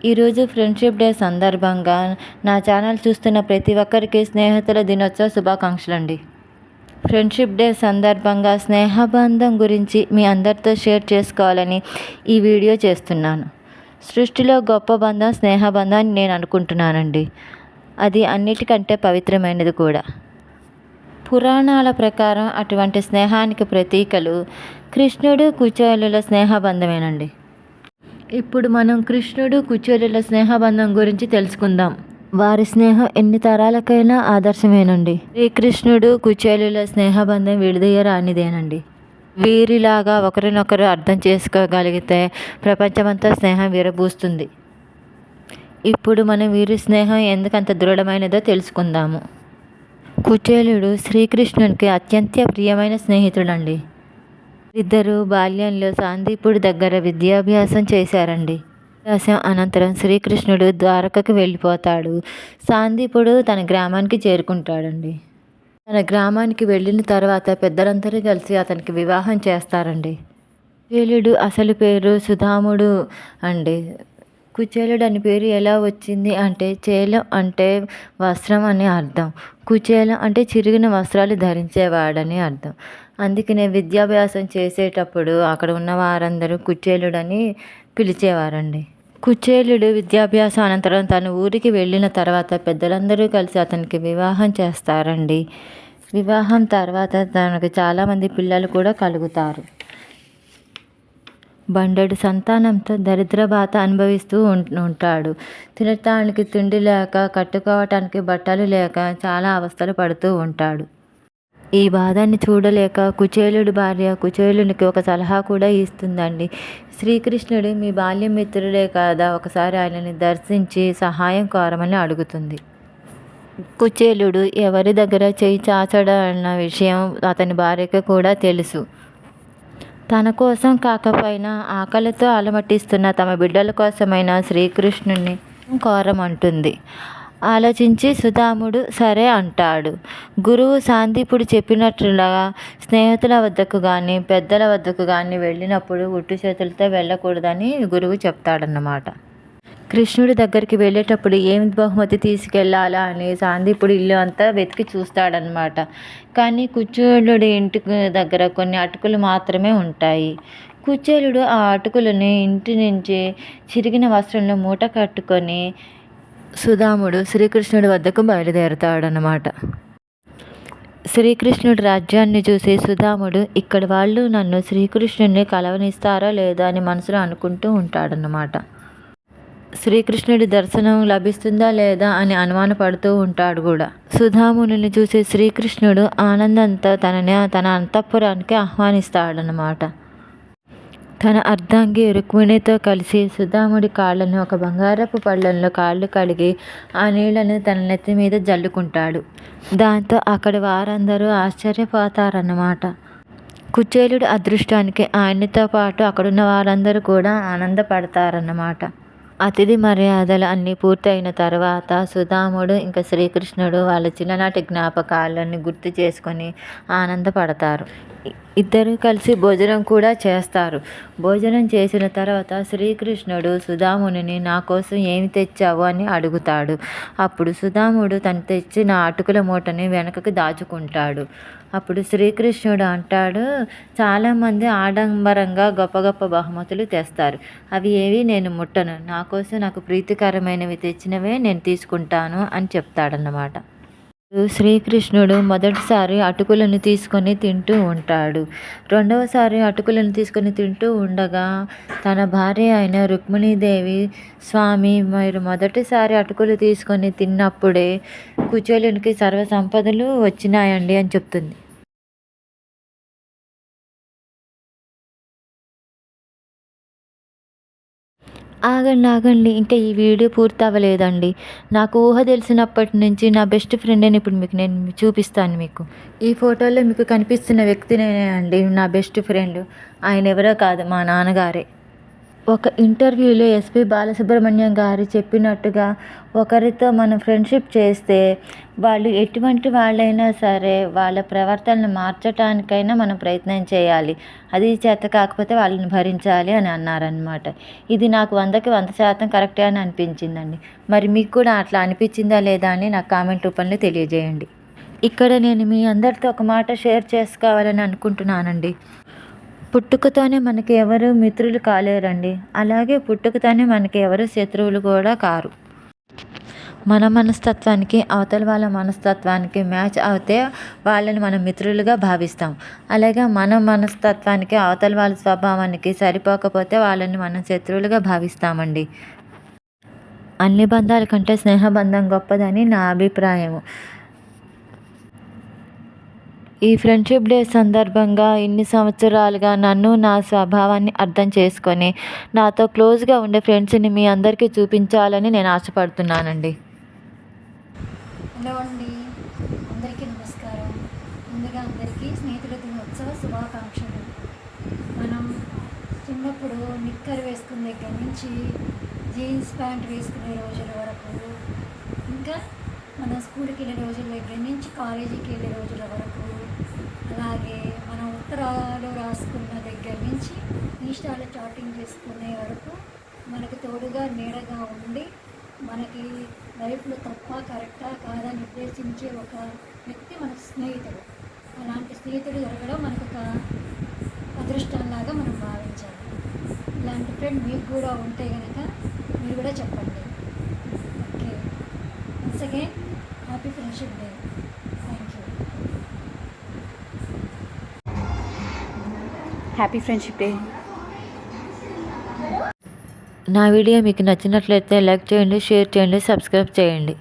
ఈరోజు friendship day సందర్భంగా నా ఛానల్ చూస్తున్న ప్రతి ఒక్కరికి స్నేహితుల దినోత్సవ శుభాకాంక్షలు అండి. ఫ్రెండ్షిప్ డే సందర్భంగా స్నేహబంధం గురించి మీ అందరితో షేర్ చేసుకోవాలని ఈ వీడియో చేస్తున్నాను. సృష్టిలో గొప్ప బంధం స్నేహబంధం అని నేను అనుకుంటున్నానండి. అది అన్నిటికంటే పవిత్రమైనది కూడా. పురాణాల ప్రకారం అటువంటి స్నేహానికి ప్రతీకలు కృష్ణుడు కుచేలుల స్నేహబంధమేనండి. ఇప్పుడు మనం కృష్ణుడు కుచేలుల స్నేహబంధం గురించి తెలుసుకుందాం. వారి స్నేహం ఎన్ని తరాలకైనా ఆదర్శమేనండి. శ్రీకృష్ణుడు కుచేలుల స్నేహబంధం విడదీయరానిదేనండి. వీరిలాగా ఒకరినొకరు అర్థం చేసుకోగలిగితే ప్రపంచమంతా స్నేహం విరబూస్తుంది. ఇప్పుడు మనం వీరి స్నేహం ఎందుకంత దృఢమైనదో తెలుసుకుందాము. కుచేలుడు శ్రీకృష్ణునికి అత్యంత ప్రియమైన స్నేహితుడండి. ఇద్దరు బాల్యంలో సాందీపుడి దగ్గర విద్యాభ్యాసం చేశారండి. అభ్యాసం అనంతరం శ్రీకృష్ణుడు ద్వారకకు వెళ్ళిపోతాడు. సాందీపుడు తన గ్రామానికి చేరుకుంటాడండి. తన గ్రామానికి వెళ్ళిన తర్వాత పెద్దలందరూ కలిసి అతనికి వివాహం చేస్తారండి. కుచేలుడు అసలు పేరు సుధాముడు అండి. కుచేలుడు అని పేరు ఎలా వచ్చింది అంటే చేలం అంటే వస్త్రం అని అర్థం. కుచేలం అంటే చిరిగిన వస్త్రాలు ధరించేవాడని అర్థం. అందుకనే విద్యాభ్యాసం చేసేటప్పుడు అక్కడ ఉన్న వారందరూ కుచేలుడని పిలిచేవారండి. కుచేలుడు విద్యాభ్యాసం అనంతరం తన ఊరికి వెళ్ళిన తర్వాత పెద్దలందరూ కలిసి అతనికి వివాహం చేస్తారండి. వివాహం తర్వాత తనకు చాలామంది పిల్లలు కూడా కలుగుతారు. బండెడు సంతానంతో దరిద్రబాధ అనుభవిస్తూ ఉంటాడు. తినటానికి తిండి లేక, కట్టుకోవటానికి బట్టలు లేక చాలా అవస్థలు పడుతూ ఉంటాడు. ఈ బాధని చూడలేక కుచేలుడి భార్య కుచేలునికి ఒక సలహా కూడా ఇస్తుందండి. శ్రీకృష్ణుడు మీ బాల్య మిత్రుడే కదా, ఒకసారి ఆయనని దర్శించి సహాయం కోరమని అడుగుతుంది. కుచేలుడు ఎవరి దగ్గర చేయి చాచడన్న విషయం అతని భార్యకు కూడా తెలుసు. తన కోసం కాకపోయినా ఆకలితో అలమటిస్తున్న తమ బిడ్డల కోసమైనా శ్రీకృష్ణుని కోరమంటుంది. ఆలోచించి సుధాముడు సరే అంటాడు. గురువు సాందీపుడు చెప్పినట్లుగా స్నేహితుల వద్దకు కానీ పెద్దల వద్దకు కానీ వెళ్ళినప్పుడు ఉట్టు చేతులతో వెళ్ళకూడదని గురువు చెప్తాడన్నమాట. కృష్ణుడి దగ్గరికి వెళ్ళేటప్పుడు ఏమి బహుమతి తీసుకెళ్ళాలా అని సాందీపుడు ఇల్లు అంతా వెతికి చూస్తాడనమాట. కానీ కుచేలుడి ఇంటి దగ్గర కొన్ని అటుకులు మాత్రమే ఉంటాయి. కుచేలుడు ఆ అటుకులని ఇంటి నుంచి చిరిగిన వస్త్రంలో మూట కట్టుకొని సుధాముడు శ్రీకృష్ణుడి వద్దకు బయలుదేరతాడనమాట. శ్రీకృష్ణుడి రాజ్యాన్ని చూసి సుధాముడు ఇక్కడి వాళ్ళు నన్ను శ్రీకృష్ణుడిని కలవనిస్తారా లేదా అని మనసులో అనుకుంటూ ఉంటాడన్నమాట. శ్రీకృష్ణుడి దర్శనం లభిస్తుందా లేదా అని అనుమానపడుతూ ఉంటాడు కూడా. సుధాముని చూసి శ్రీకృష్ణుడు ఆనందంతో తన అంతఃపురానికి ఆహ్వానిస్తాడనమాట. తన అర్ధాంగి రుక్మిణితో కలిసి సుధాముడి కాళ్ళను ఒక బంగారపు పళ్ళెంలో కాళ్ళు కడిగి ఆ నీళ్లను తన నెత్తి మీద జల్లుకుంటాడు. దాంతో అక్కడి వారందరూ ఆశ్చర్యపోతారన్నమాట. కుచేలుడి అదృష్టానికి ఆయనతో పాటు అక్కడున్న వారందరూ కూడా ఆనందపడతారన్నమాట. అతిథి మర్యాదలు అన్నీ పూర్తయిన తర్వాత సుధాముడు ఇంకా శ్రీకృష్ణుడు వాళ్ళ చిన్ననాటి జ్ఞాపకాలన్నీ గుర్తు చేసుకొని ఆనందపడతారు. ఇద్దరూ కలిసి భోజనం కూడా చేస్తారు. భోజనం చేసిన తర్వాత శ్రీకృష్ణుడు సుధాముని నా కోసం ఏమి తెచ్చావు అని అడుగుతాడు. అప్పుడు సుధాముడు తను తెచ్చిన అటుకుల మూటని వెనకకి దాచుకుంటాడు. అప్పుడు శ్రీకృష్ణుడు అంటాడు, చాలామంది ఆడంబరంగా గొప్ప గొప్ప బహుమతులు తెస్తారు, అవి ఏవి నేను ముట్టను, నా కోసం నాకు ప్రీతికరమైనవి తెచ్చినవే నేను తీసుకుంటాను అని చెప్తాడన్నమాట. శ్రీకృష్ణుడు మొదటిసారి అటుకులను తీసుకొని తింటూ ఉంటాడు. రెండవసారి అటుకులను తీసుకొని తింటూ ఉండగా తన భార్య అయిన రుక్మిణీదేవి, స్వామి మీరు మొదటిసారి అటుకులు తీసుకొని తిన్నప్పుడే కుచేలునికి సర్వ సంపదలు వచ్చినాయండి అని చెప్తుంది. ఆగండి ఇంకా ఈ వీడియో పూర్తి అవ్వలేదండి. నాకు ఊహ తెలిసినప్పటి నుంచి నా బెస్ట్ ఫ్రెండ్ని ఇప్పుడు నేను చూపిస్తాను మీకు. ఈ ఫోటోలో మీకు కనిపిస్తున్న వ్యక్తినే అండి నా బెస్ట్ ఫ్రెండ్. ఆయన ఎవరో కాదు, మా నాన్నగారే. ఒక ఇంటర్వ్యూలో ఎస్పి బాలసుబ్రహ్మణ్యం గారు చెప్పినట్టుగా ఒకరితో మనం ఫ్రెండ్షిప్ చేస్తే వాళ్ళు ఎటువంటి వాళ్ళైనా సరే వాళ్ళ ప్రవర్తనను మార్చటానికైనా మనం ప్రయత్నం చేయాలి. అది చేత కాకపోతే వాళ్ళని భరించాలి అని అన్నారనమాట. ఇది నాకు 100కి 100% కరెక్టే అని అనిపించిందండి. మరి మీకు కూడా అట్లా అనిపించిందా లేదా అని నాకు కామెంట్ రూపంలో తెలియజేయండి. ఇక్కడ నేను మీ అందరితో ఒక మాట షేర్ చేసుకోవాలని అనుకుంటున్నానండి. పుట్టుకతోనే మనకి ఎవరు మిత్రులు కాలేరండి. అలాగే పుట్టుకతోనే మనకి ఎవరు శత్రువులు కూడా కారు. మన మనస్తత్వానికి అవతల వాళ్ళ మనస్తత్వానికి మ్యాచ్ అవుతే వాళ్ళని మనం మిత్రులుగా భావిస్తాం. అలాగే మన మనస్తత్వానికి అవతల వాళ్ళ స్వభావానికి సరిపోకపోతే వాళ్ళని మనం శత్రువులుగా భావిస్తామండి. అన్ని బంధాల కంటే స్నేహబంధం గొప్పదని నా అభిప్రాయం. ఈ ఫ్రెండ్షిప్ డే సందర్భంగా ఇన్ని సంవత్సరాలుగా నన్ను నా స్వభావాన్ని అర్థం చేసుకొని నాతో క్లోజ్గా ఉండే ఫ్రెండ్స్ని మీ అందరికీ చూపించాలని నేను ఆశపడుతున్నానండి. హలో అండి, అందరికీ నమస్కారం. ముందుగా అందరికీ స్నేహితుల దినోత్సవ శుభాకాంక్షలు. మనం చిన్నప్పుడు నిక్కర్ వేసుకునే దగ్గర నుంచి జీన్స్ ప్యాంట్ వేసుకునే రోజుల వరకు, ఇంకా మనం స్కూల్కి వెళ్ళే రోజుల దగ్గర నుంచి కాలేజీకి వెళ్ళే రోజుల వరకు, అలాగే మనం ఉత్తరాలు రాసుకున్న దగ్గర నుంచి ఇన్స్టాలో చాటింగ్ చేసుకునే వరకు మనకు తోడుగా నీడగా ఉండి మనకి లైఫ్లో తప్ప కరెక్టా కాదా నిర్దేశించే ఒక వ్యక్తి మన స్నేహితుడు. అలాంటి స్నేహితుడు దొరకడం మనకు ఒక అదృష్టంలాగా మనం భావించాలి. ఇలాంటి ఫ్రెండ్ మీకు కూడా ఉంటే కనుక మీరు కూడా చెప్పండి. Okay, once again happy friendship day. Thank you. Happy friendship day. నా వీడియో మీకు నచ్చినట్లయితే లైక్ చేయండి, షేర్ చేయండి, సబ్స్క్రైబ్ చేయండి.